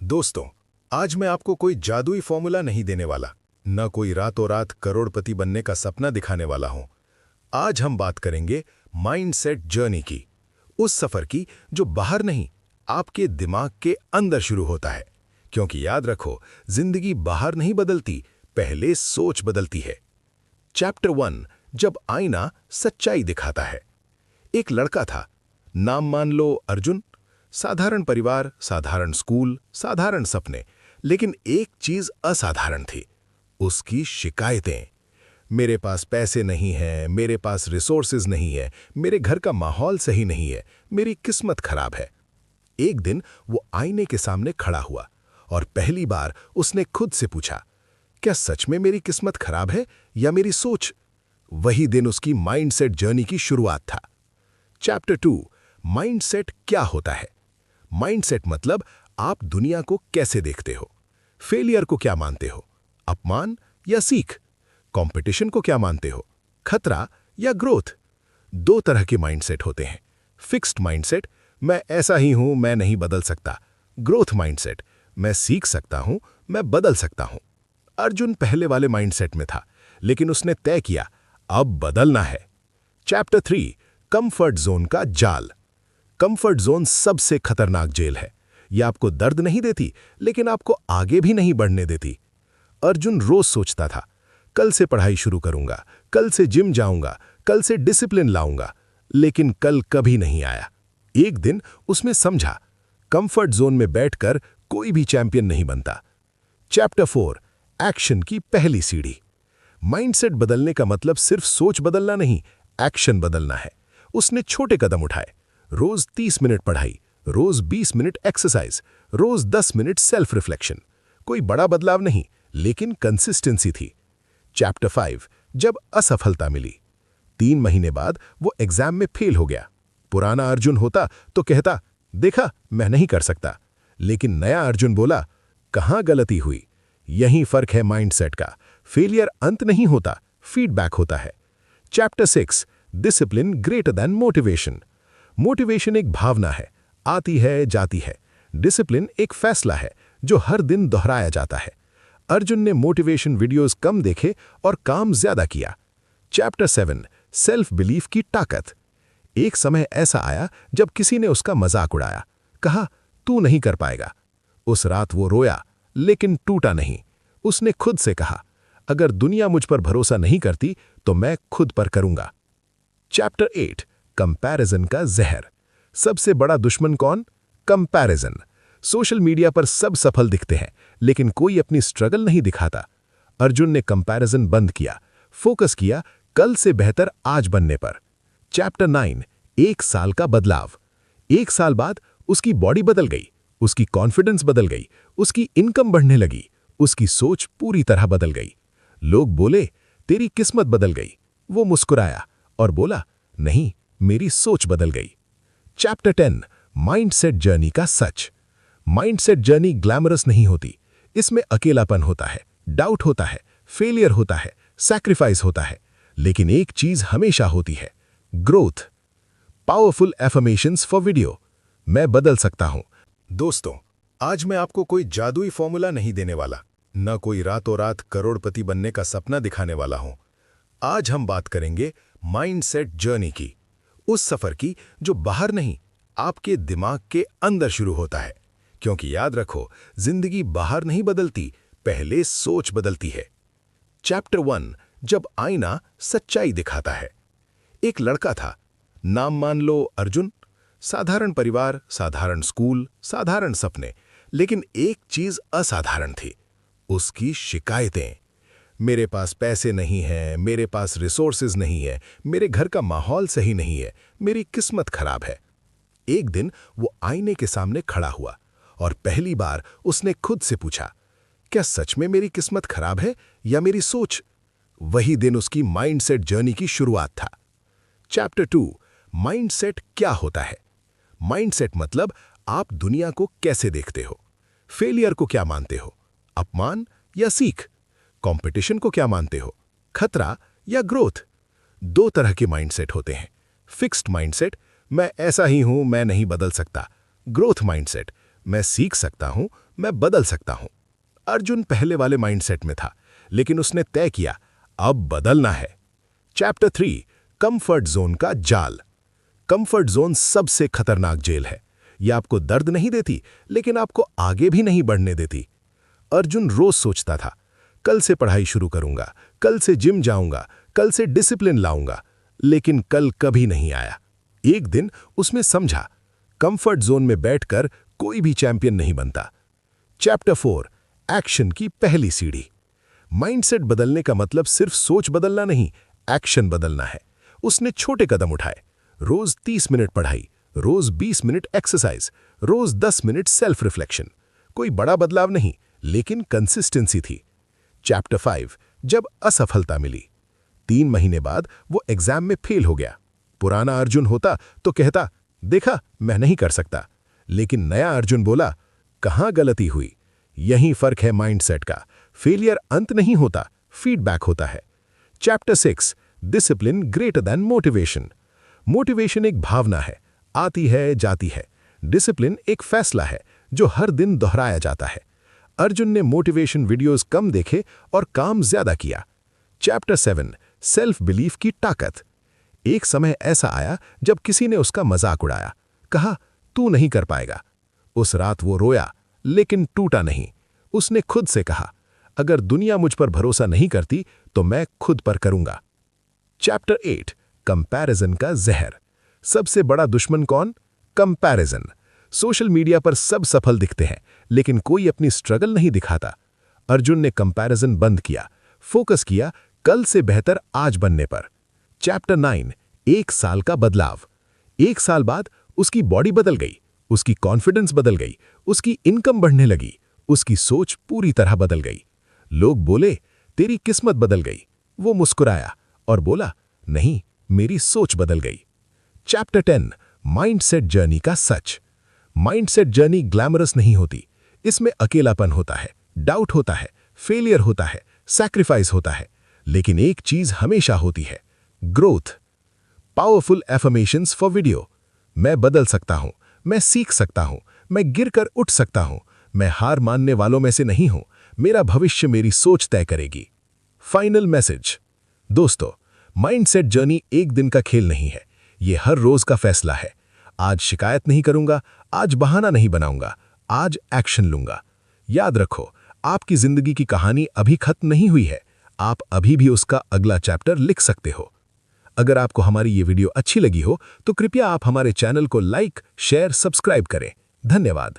दोस्तों, आज मैं आपको कोई जादुई फॉर्मूला नहीं देने वाला, न कोई रातों रात करोड़पति बनने का सपना दिखाने वाला हूं। आज हम बात करेंगे माइंडसेट जर्नी की, उस सफर की जो बाहर नहीं, आपके दिमाग के अंदर शुरू होता है। क्योंकि याद रखो, जिंदगी बाहर नहीं बदलती, पहले सोच बदलती है। चैप्टर 1, जब आईना सच्चाई दिखाता है। एक लड़का था, नाम मान लो अर्जुन। साधारण परिवार, साधारण स्कूल, साधारण सपने, लेकिन एक चीज असाधारण थी, उसकी शिकायतें। मेरे पास पैसे नहीं है, मेरे पास रिसोर्सेज नहीं है, मेरे घर का माहौल सही नहीं है, मेरी किस्मत खराब है। एक दिन वो आईने के सामने खड़ा हुआ और पहली बार उसने खुद से पूछा, क्या सच में मेरी किस्मत खराब है या मेरी सोच? वही दिन उसकी माइंडसेट जर्नी की शुरुआत था। चैप्टर 2, माइंडसेट क्या होता है। माइंडसेट मतलब आप दुनिया को कैसे देखते हो। फेलियर को क्या मानते हो, अपमान या सीख? कंपटीशन को क्या मानते हो, खतरा या ग्रोथ? दो तरह के माइंडसेट होते हैं। फिक्स्ड माइंडसेट, मैं ऐसा ही हूं, मैं नहीं बदल सकता। ग्रोथ माइंडसेट, मैं सीख सकता हूं, मैं बदल सकता हूं। अर्जुन पहले वाले माइंडसेट में था, लेकिन उसने तय किया, अब बदलना है। चैप्टर 3, कंफर्ट जोन का जाल। कंफर्ट जोन सबसे खतरनाक जेल है। यह आपको दर्द नहीं देती, लेकिन आपको आगे भी नहीं बढ़ने देती। अर्जुन रोज सोचता था, कल से पढ़ाई शुरू करूंगा, कल से जिम जाऊंगा, कल से डिसिप्लिन लाऊंगा, लेकिन कल कभी नहीं आया। एक दिन उसने समझा, कंफर्ट जोन में बैठकर कोई भी चैंपियन नहीं बनता। चैप्टर 4, एक्शन की पहली सीढ़ी। माइंडसेट बदलने का मतलब सिर्फ सोच बदलना नहीं, एक्शन बदलना है। उसने छोटे कदम उठाए, रोज 30 मिनट पढ़ाई, रोज 20 मिनट एक्सरसाइज, रोज 10 मिनट सेल्फ रिफ्लेक्शन। कोई बड़ा बदलाव नहीं, लेकिन कंसिस्टेंसी थी। चैप्टर 5, जब असफलता मिली। 3 महीने बाद वो एग्जाम में फेल हो गया। पुराना अर्जुन होता तो कहता, देखा मैं नहीं कर सकता। लेकिन नया अर्जुन बोला, कहां गलती हुई? यही फर्क है माइंडसेट का। फेलियर अंत नहीं होता, फीडबैक होता है। Chapter 6, discipline greater than motivation. Motivation एक भावना है, आती है जाती है। डिसिप्लिन एक फैसला है जो हर दिन दोहराया जाता है। अर्जुन ने मोटिवेशन वीडियोस कम देखे और काम ज्यादा किया। चैप्टर 7, सेल्फ बिलीफ की ताकत। एक समय ऐसा आया जब किसी ने उसका मजाक उड़ाया, कहा तू नहीं कर पाएगा। उस रात वो रोया, लेकिन टूटा नहीं। उसने खुद से कहा, अगर दुनिया मुझ पर भरोसा नहीं करती तो मैं खुद पर करूंगा। चैप्टर 8, कंपैरिजन का जहर। सबसे बड़ा दुश्मन कौन? कंपैरिजन। सोशल मीडिया पर सब सफल दिखते हैं, लेकिन कोई अपनी स्ट्रगल नहीं दिखाता। अर्जुन ने कंपैरिजन बंद किया, फोकस किया कल से बेहतर आज बनने पर। चैप्टर 9, 1 साल का बदलाव। 1 साल बाद उसकी बॉडी बदल गई, उसकी कॉन्फिडेंस बदल गई, उसकी इनकम बढ़ने लगी, उसकी सोच पूरी तरह बदल गई। लोग बोले, तेरी किस्मत बदल गई। वो मुस्कुराया और बोला, नहीं, मेरी सोच बदल गई। चैप्टर 10, माइंडसेट जर्नी का सच। माइंडसेट जर्नी ग्लैमरस नहीं होती। इसमें अकेलापन होता है, डाउट होता है, फेलियर होता है, सैक्रिफाइस होता है, लेकिन एक चीज हमेशा होती है, growth. Powerful affirmations for video. मैं बदल सकता हूं। दोस्तों, आज मैं आपको कोई जादुई फॉर्मूला नहीं देने वाला, न कोई रातों रात करोड़पति बनने का सपना दिखाने वाला हूं। आज हम बात करेंगे माइंडसेट जर्नी की, उस सफर की जो बाहर नहीं, आपके दिमाग के अंदर शुरू होता है। क्योंकि याद रखो, जिंदगी बाहर नहीं बदलती, पहले सोच बदलती है। चैप्टर 1, जब आईना सच्चाई दिखाता है। एक लड़का था, नाम मान लो अर्जुन। साधारण परिवार, साधारण स्कूल, साधारण सपने, लेकिन एक चीज असाधारण थी, उसकी शिकायतें। मेरे पास पैसे नहीं है, मेरे पास रिसोर्सेज नहीं है, मेरे घर का माहौल सही नहीं है, मेरी किस्मत खराब है। एक दिन वो आईने के सामने खड़ा हुआ और पहली बार उसने खुद से पूछा, क्या सच में मेरी किस्मत खराब है या मेरी सोच? वही दिन उसकी माइंडसेट जर्नी की शुरुआत था। चैप्टर 2, माइंडसेट क्या होता है। माइंडसेट मतलब आप दुनिया को कैसे देखते हो। फेलियर को क्या मानते हो, अपमान या सीख? कंपटीशन को क्या मानते हो, खतरा या ग्रोथ? दो तरह के माइंडसेट होते हैं। फिक्स्ड माइंडसेट, मैं ऐसा ही हूं, मैं नहीं बदल सकता। ग्रोथ माइंडसेट, मैं सीख सकता हूं, मैं बदल सकता हूं। अर्जुन पहले वाले माइंडसेट में था, लेकिन उसने तय किया अब बदलना है। चैप्टर 3 कंफर्ट जोन का जाल। कंफर्ट जोन सबसे खतरनाक जेल है। यह आपको दर्द नहीं देती, लेकिन आपको आगे भी नहीं बढ़ने देती। अर्जुन रोज सोचता था, कल से पढ़ाई शुरू करूंगा, कल से जिम जाऊंगा, कल से डिसिप्लिन लाऊंगा, लेकिन कल कभी नहीं आया। एक दिन उसने समझा, कंफर्ट जोन में बैठकर कोई भी चैंपियन नहीं बनता। चैप्टर 4 एक्शन की पहली सीढ़ी। माइंडसेट बदलने का मतलब सिर्फ सोच बदलना नहीं, एक्शन बदलना है। उसने छोटे कदम उठाए, रोज 30 मिनट पढ़ाई, रोज 20 मिनट एक्सरसाइज, रोज 10 मिनट सेल्फ रिफ्लेक्शन। कोई बड़ा बदलाव नहीं, लेकिन कंसिस्टेंसी थी। चैप्टर 5 जब असफलता मिली। 3 महीने बाद वो एग्जाम में फेल हो गया। पुराना अर्जुन होता तो कहता, देखा मैं नहीं कर सकता। लेकिन नया अर्जुन बोला, कहां गलती हुई। यही फर्क है माइंडसेट का। फेलियर अंत नहीं होता, फीडबैक होता है। Chapter 6 discipline greater than motivation. Motivation एक भावना है, आती है जाती है। डिसिप्लिन एक फैसला है जो हर दिन दोहराया जाता है। अर्जुन ने मोटिवेशन वीडियोस कम देखे और काम ज्यादा किया। चैप्टर 7 सेल्फ बिलीफ की ताकत। एक समय ऐसा आया जब किसी ने उसका मजाक उड़ाया, कहा तू नहीं कर पाएगा। उस रात वो रोया, लेकिन टूटा नहीं। उसने खुद से कहा, अगर दुनिया मुझ पर भरोसा नहीं करती तो मैं खुद पर करूंगा। चैप्टर 8 कंपैरिजन का जहर। सबसे बड़ा दुश्मन कौन? कंपैरिजन। सोशल मीडिया पर सब सफल दिखते हैं, लेकिन कोई अपनी स्ट्रगल नहीं दिखाता। अर्जुन ने कंपैरिजन बंद किया, फोकस किया कल से बेहतर आज बनने पर। चैप्टर 9 1 साल का बदलाव। 1 साल बाद उसकी बॉडी बदल गई, उसकी कॉन्फिडेंस बदल गई, उसकी इनकम बढ़ने लगी, उसकी सोच पूरी तरह बदल गई। लोग बोले, तेरी किस्मत बदल गई। वो मुस्कुराया और बोला, नहीं, मेरी सोच बदल गई। चैप्टर 10 माइंडसेट जर्नी का सच। माइंडसेट जर्नी ग्लैमरस नहीं होती। इसमें अकेलापन होता है, डाउट होता है, फेलियर होता है, सैक्रिफाइस होता है, लेकिन एक चीज हमेशा होती है, growth. Powerful affirmations for video. मैं बदल सकता हूं, मैं सीख सकता हूं, मैं गिरकर उठ सकता हूं, मैं हार मानने वालों में से नहीं हूं, मेरा भविष्य मेरी सोच तय करेगी। Final message. दोस्तों, माइंडसेट जर्नी एक दिन का खेल नहीं है, ये हर रोज का फैसला है। आज शिकायत नहीं करूंगा, आज बहाना नहीं बनाऊंगा, आज एक्शन लूंगा। याद रखो, आपकी जिंदगी की कहानी अभी खत्म नहीं हुई है, आप अभी भी उसका अगला चैप्टर लिख सकते हो। अगर आपको हमारी ये वीडियो अच्छी लगी हो तो कृपया आप हमारे चैनल को लाइक, शेयर, सब्सक्राइब करें। धन्यवाद।